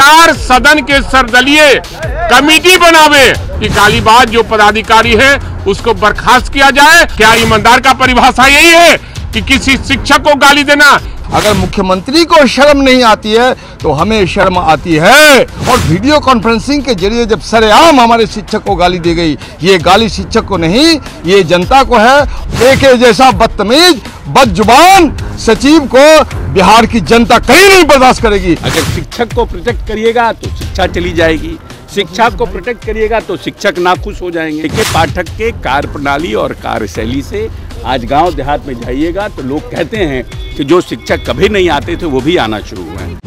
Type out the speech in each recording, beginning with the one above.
सरकार सदन के सर्वदलीय कमेटी बनावे कि गालीबाज जो पदाधिकारी है उसको बर्खास्त किया जाए। क्या ईमानदार का परिभाषा यही है कि किसी शिक्षक को गाली देना? अगर मुख्यमंत्री को शर्म नहीं आती है तो हमें शर्म आती है। और वीडियो कॉन्फ्रेंसिंग के जरिए जब सरेआम हमारे शिक्षक को गाली दी गई, ये गाली शिक्षक को नहीं, ये जनता को है। के जैसा बदतमीज बदजुबान सचिव को बिहार की जनता कहीं नहीं बर्दाश्त करेगी। अगर शिक्षक को प्रोटेक्ट करिएगा तो शिक्षा चली जाएगी, शिक्षा को प्रोटेक्ट करिएगा तो शिक्षक नाखुश हो जाएंगे। के पाठक के कार्य प्रणाली और कार्यशैली से आज गांव देहात में जाइएगा तो लोग कहते हैं कि जो शिक्षक कभी नहीं आते थे वो भी आना शुरू हुए हैं।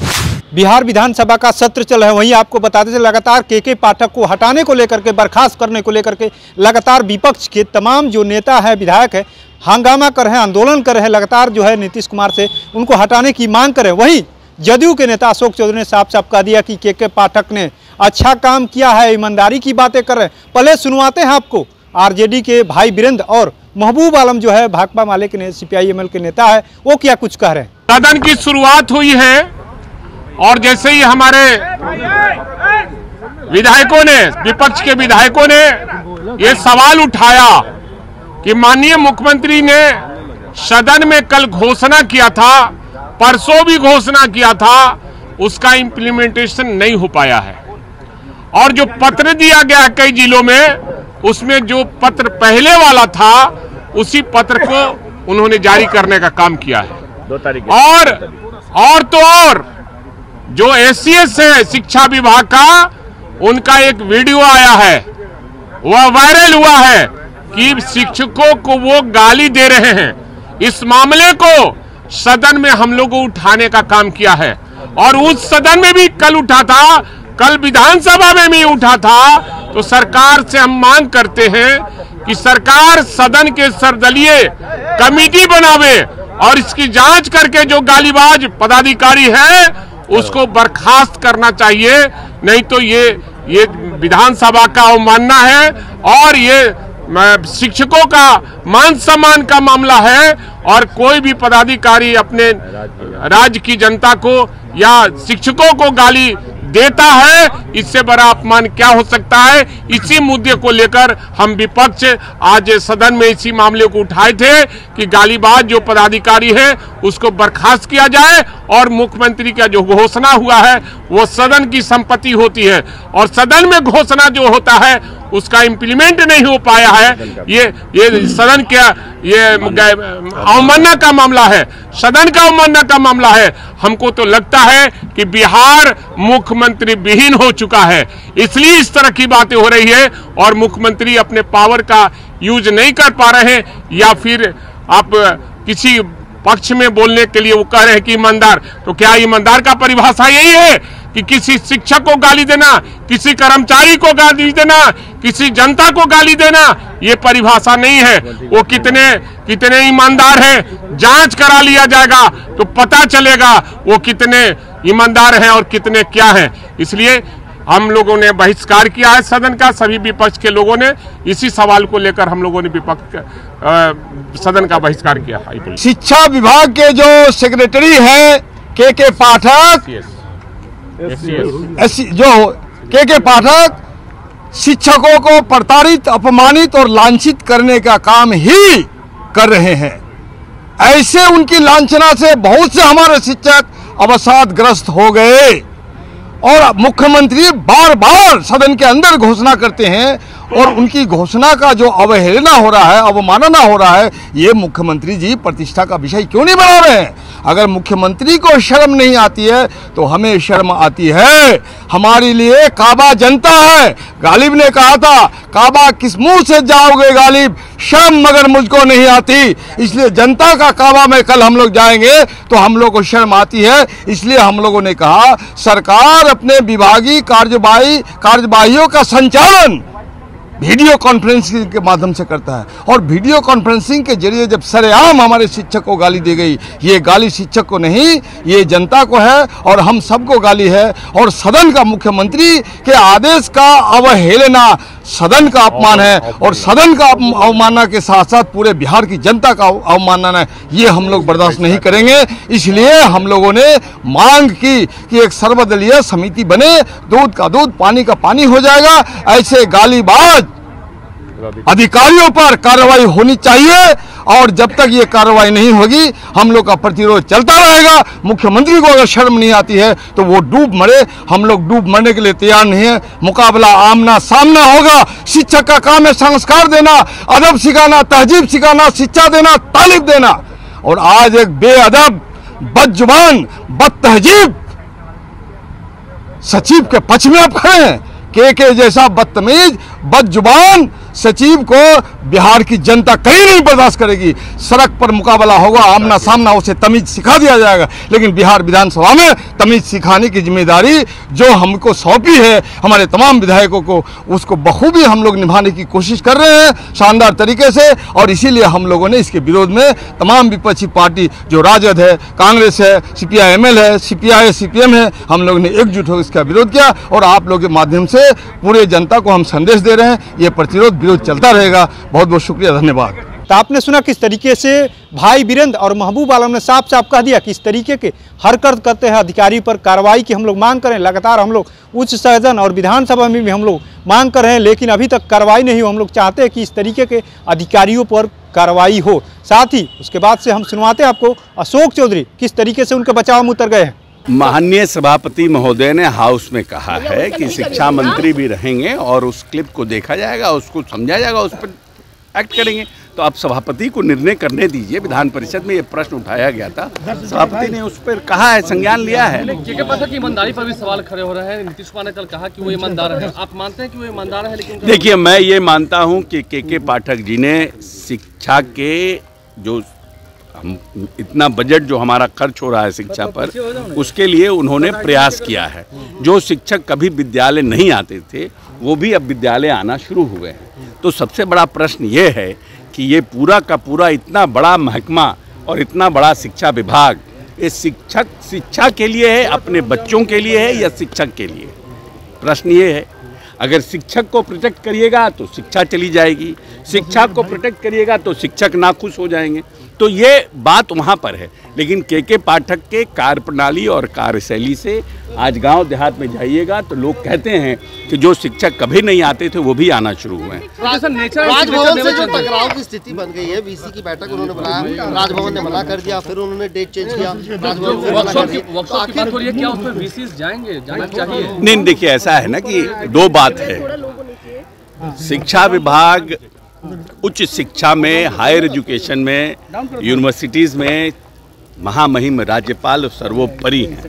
बिहार विधानसभा का सत्र चल रहा है, वहीं आपको बताते थे लगातार के पाठक को हटाने को लेकर के, बर्खास्त करने को लेकर के लगातार विपक्ष के तमाम जो नेता है, विधायक है, हंगामा कर रहे हैं, आंदोलन कर रहे हैं, लगातार जो है नीतीश कुमार से उनको हटाने की मांग कर रहे हैं। वहीं जदयू के नेता अशोक चौधरी ने साफ साफ कह दिया कि के पाठक ने अच्छा काम किया है, ईमानदारी की बातें कर रहे हैं। पहले सुनवाते हैं आपको आरजेडी के भाई वीरेंद्र और महबूब आलम जो है भाकपा माले के CPI-ML के नेता है, वो क्या कुछ कह रहे हैं। सदन की शुरुआत हुई है और जैसे ही हमारे विधायकों ने, विपक्ष के विधायकों ने ये सवाल उठाया कि माननीय मुख्यमंत्री ने सदन में कल घोषणा किया था, परसों भी घोषणा किया था, उसका इम्प्लीमेंटेशन नहीं हो पाया है। और जो पत्र दिया गया है कई जिलों में, उसमें जो पत्र पहले वाला था उसी पत्र को उन्होंने जारी करने का काम किया है। 2 तारीख और जो SCS है शिक्षा विभाग का, उनका एक वीडियो आया है, वह वायरल हुआ है कि शिक्षकों को वो गाली दे रहे हैं। इस मामले को सदन में हम लोगों को उठाने का काम किया है और उस सदन में भी कल उठा था, कल विधानसभा में भी उठा था। तो सरकार से हम मांग करते हैं कि सरकार सदन के सर्वदलीय कमेटी बनावे और इसकी जांच करके जो गालीबाज पदाधिकारी है उसको बर्खास्त करना चाहिए। नहीं तो ये विधानसभा का अवमानना है और ये शिक्षकों का मान सम्मान का मामला है। और कोई भी पदाधिकारी अपने राज्य की जनता को या शिक्षकों को गाली देता है, इससे बड़ा अपमान क्या हो सकता है। इसी मुद्दे को लेकर हम विपक्ष आज सदन में इसी मामले को उठाए थे कि गालीबाज जो पदाधिकारी है उसको बर्खास्त किया जाए और मुख्यमंत्री का जो घोषणा हुआ है वो सदन की संपत्ति होती है और सदन में घोषणा जो होता है उसका इम्प्लीमेंट नहीं हो पाया है। ये सदन का ये अवमानना का मामला है, सदन का अवमानना का मामला है। हमको तो लगता है कि बिहार मुख्यमंत्री विहीन हो चुका है, इसलिए इस तरह की बातें हो रही है और मुख्यमंत्री अपने पावर का यूज नहीं कर पा रहे हैं या फिर आप किसी पक्ष में बोलने के लिए वो कह रहे हैं कि ईमानदार। तो क्या ईमानदार का परिभाषा यही है कि किसी शिक्षक को गाली देना, किसी कर्मचारी को गाली देना, किसी जनता को गाली देना? ये परिभाषा नहीं है। वो कितने ईमानदार हैं, जांच करा लिया जाएगा तो पता चलेगा वो कितने ईमानदार हैं और कितने क्या हैं। इसलिए हम लोगों ने बहिष्कार किया है सदन का, सभी विपक्ष के लोगों ने इसी सवाल को लेकर हम लोगों ने विपक्ष सदन का बहिष्कार किया है। शिक्षा विभाग के जो सेक्रेटरी हैं के पाठक, जो के पाठक शिक्षकों को प्रताड़ित, अपमानित और लांछित करने का काम ही कर रहे हैं। ऐसे उनकी लांछना से बहुत से हमारे शिक्षक अवसादग्रस्त हो गए और मुख्यमंत्री बार बार सदन के अंदर घोषणा करते हैं और उनकी घोषणा का जो अवहेलना हो रहा है, अवमानना हो रहा है, ये मुख्यमंत्री जी प्रतिष्ठा का विषय क्यों नहीं बना रहे हैं। अगर मुख्यमंत्री को शर्म नहीं आती है तो हमें शर्म आती है। हमारे लिए काबा जनता है। गालिब ने कहा था, काबा किस मुंह से जाओगे गालिब, शर्म मगर मुझको नहीं आती। इसलिए जनता का काबा में कल हम लोग जाएंगे तो हम लोग को शर्म आती है। इसलिए हम लोगों ने कहा सरकार अपने विभागीय कार्यवाहियों का संचालन वीडियो कॉन्फ्रेंसिंग के माध्यम से करता है और वीडियो कॉन्फ्रेंसिंग के जरिए जब सरेआम हमारे शिक्षक को गाली दी गई, ये गाली शिक्षक को नहीं, ये जनता को है और हम सबको गाली है। और सदन का मुख्यमंत्री के आदेश का अवहेलना सदन का अपमान है और सदन का अवमानना के साथ साथ पूरे बिहार की जनता का अवमानना है। ये हम लोग बर्दाश्त नहीं करेंगे। इसलिए हम लोगों ने मांग की कि एक सर्वदलीय समिति बने, दूध का दूध पानी का पानी हो जाएगा। ऐसे गालीबाज अधिकारियों पर कार्रवाई होनी चाहिए और जब तक ये कार्रवाई नहीं होगी हम लोग का प्रतिरोध चलता रहेगा। मुख्यमंत्री को अगर शर्म नहीं आती है तो वो डूब मरे, हम लोग डूब मरने के लिए तैयार नहीं है। मुकाबला आमना सामना होगा। शिक्षक का काम है संस्कार देना, अदब सिखाना, तहजीब सिखाना, शिक्षा देना, तालीम देना। और आज एक बेअदब, बदजुबान, बदतहजीब सचिव के पक्ष में आप खड़े हैं। के जैसा बदतमीज, बदजुबान सचिव को बिहार की जनता कहीं नहीं बर्दाश्त करेगी। सड़क पर मुकाबला होगा, आमना सामना, उसे तमीज सिखा दिया जाएगा। लेकिन बिहार विधानसभा में तमीज सिखाने की जिम्मेदारी जो हमको सौंपी है हमारे तमाम विधायकों को, उसको बखूबी हम लोग निभाने की कोशिश कर रहे हैं शानदार तरीके से। और इसीलिए हम लोगों ने इसके विरोध में तमाम विपक्षी पार्टी जो राजद है, कांग्रेस है, CPI-ML है, CPI CPM है, हम लोग ने एकजुट होकर इसका विरोध किया। और आप लोगों के माध्यम से पूरे जनता को हम संदेश दे रहे हैं, ये प्रतिरोध विरोध चलता रहेगा। बहुत बहुत शुक्रिया, धन्यवाद। तो आपने सुना किस तरीके से भाई वीरेंद्र और महबूब आलम ने साफ साफ कह दिया कि इस तरीके के हरकत करते हैं अधिकारी पर कार्रवाई की हम लोग मांग करें। लगातार हम लोग उच्च सदन और विधानसभा में भी हम लोग मांग कर रहे हैं, लेकिन अभी तक कार्रवाई नहीं हो। हम लोग चाहते हैं कि इस तरीके के अधिकारियों पर कार्रवाई हो। साथ ही उसके बाद से हम सुनवाते हैं आपको अशोक चौधरी किस तरीके से उनके बचाव में उतर गए हैं। माननीय सभापति महोदय ने हाउस में कहा है कि शिक्षा मंत्री भी रहेंगे और उस क्लिप को देखा जाएगा, उसको समझा जाएगा, उस पर एक्ट करेंगे। तो आप सभापति को निर्णय करने दीजिए। विधान परिषद में ये प्रश्न उठाया गया था, सभापति ने उस पर कहा है, संज्ञान लिया है। के पाठक की ईमानदारी पर भी सवाल खड़े हो रहे हैं। नीतीश कुमार ने कल कहा कि वो ईमानदार है, आप मानते हैं कि वो ईमानदार है? लेकिन देखिए, मैं ये मानता हूँ कि के पाठक जी ने शिक्षा के जो इतना बजट जो हमारा खर्च हो रहा है शिक्षा पर, उसके लिए उन्होंने प्रयास किया है। जो शिक्षक कभी विद्यालय नहीं आते थे वो भी अब विद्यालय आना शुरू हुए हैं। तो सबसे बड़ा प्रश्न ये है कि ये पूरा का पूरा इतना बड़ा महकमा और इतना बड़ा शिक्षा विभाग, ये शिक्षा के लिए है, अपने बच्चों के लिए है या शिक्षक के लिए? प्रश्न ये है। अगर शिक्षक को प्रोटेक्ट करिएगा तो शिक्षा चली जाएगी, शिक्षा को प्रोटेक्ट करिएगा तो शिक्षक नाखुश हो जाएंगे। तो ये बात वहाँ पर है। लेकिन के पाठक के कार्यप्रणाली और कार्यशैली से आज गांव देहात में जाइएगा तो लोग कहते हैं कि जो शिक्षक कभी नहीं आते थे वो भी आना शुरू हुए हैं। राजभवन से जो टकराव की स्थिति बन गई है, VC की बैठक उन्होंने बुलाया, राजभवन ने मना कर दिया, फिर उन्होंने डेट चेंज किया, राजभवन फिर मना कर दिया। क्या उसमें VCs जाएंगे, जाना चाहिए? नहीं, देखिए ऐसा है ना कि दो बात है। शिक्षा विभाग उच्च शिक्षा में, हायर एजुकेशन में, यूनिवर्सिटीज़ में महामहिम राज्यपाल सर्वोपरि हैं।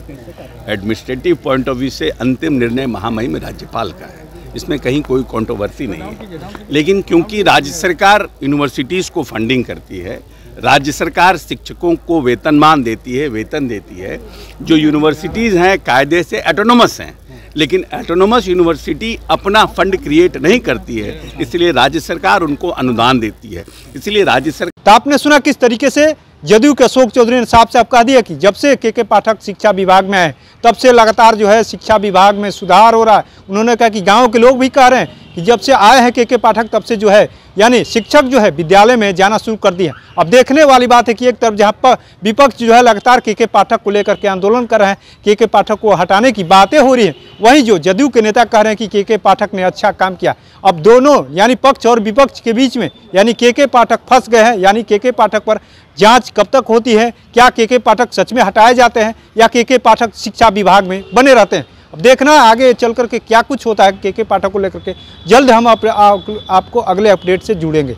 एडमिनिस्ट्रेटिव पॉइंट ऑफ व्यू से अंतिम निर्णय महामहिम राज्यपाल का है, इसमें कहीं कोई कंट्रोवर्सी नहीं है। लेकिन क्योंकि राज्य सरकार यूनिवर्सिटीज़ को फंडिंग करती है, राज्य सरकार शिक्षकों को वेतनमान देती है, वेतन देती है, जो यूनिवर्सिटीज़ हैं कायदे से ऑटोनोमस हैं, लेकिन ऑटोनोमस यूनिवर्सिटी अपना फंड क्रिएट नहीं करती है, इसलिए राज्य सरकार उनको अनुदान देती है। इसलिए राज्य सरकार। तो आपने सुना किस तरीके से जदयू के अशोक चौधरी ने साफ साफ कह दिया कि जब से के पाठक शिक्षा विभाग में आए तब से लगातार जो है शिक्षा विभाग में सुधार हो रहा है। उन्होंने कहा कि गांव के लोग भी कह रहे हैं कि जब से आए हैं के पाठक तब से जो है यानी शिक्षक जो है विद्यालय में जाना शुरू कर दिए। अब देखने वाली बात है कि एक तरफ जहाँ पर विपक्ष जो है लगातार के पाठक को लेकर के आंदोलन कर रहे हैं, के पाठक को हटाने की बातें हो रही हैं, वहीं जो जदयू के नेता कह रहे हैं कि के पाठक ने अच्छा काम किया। अब दोनों यानी पक्ष और विपक्ष के बीच में यानी के पाठक फंस गए हैं। यानी के पाठक पर जांच कब तक होती है, क्या के पाठक सच में हटाए जाते हैं या के पाठक शिक्षा विभाग में बने रहते हैं? अब देखना आगे चल करके क्या कुछ होता है के पाठक को लेकर के। जल्द हम आपको अगले अपडेट से जुड़ेंगे।